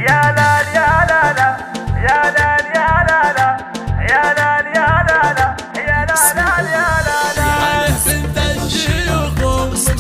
يا لال يا لالا يا لال يا لالا يا لال يا لالا يا لال يا لالا. بنت الشيوخ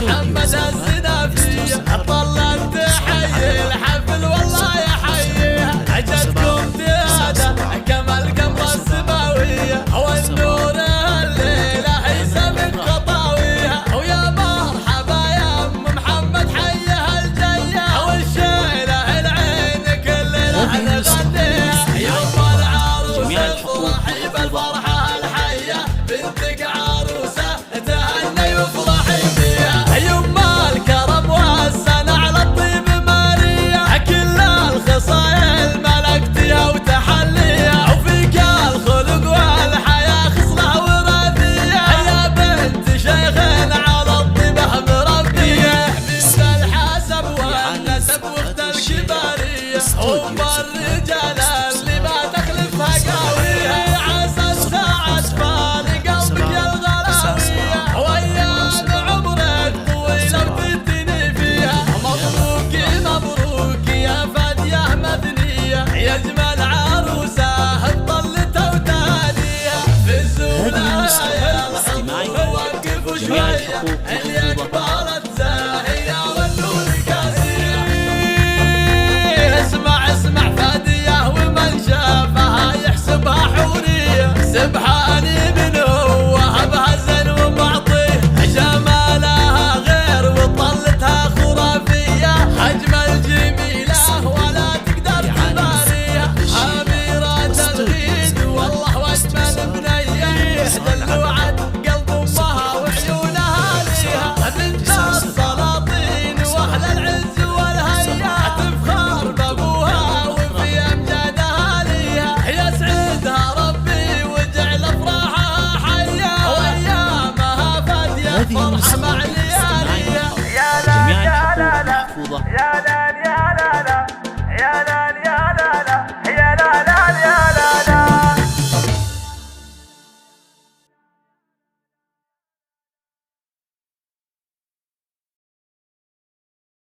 محمد الزنافية طلت تحيي الحفل والله يحييها. عجتكم زيادة كما القمر السماوية والنور الليلة عيسى من خطاويها. ويا مرحبا يا ام محمد حيها الجية والشيلة العين كل لحن غنيها. يوم العروس افرحي بالفرحة الحية بنتك عروسة تهني وافرحي فيها. يما الكرم والسنة على الطيب مارية كل الخصايل ملكتيها وتحليها. وفيك الخلق والحياة خصلة وراثية يا بنت شيخ على الطيبة مربية. بنت الحسب والنسب واخت الكبارية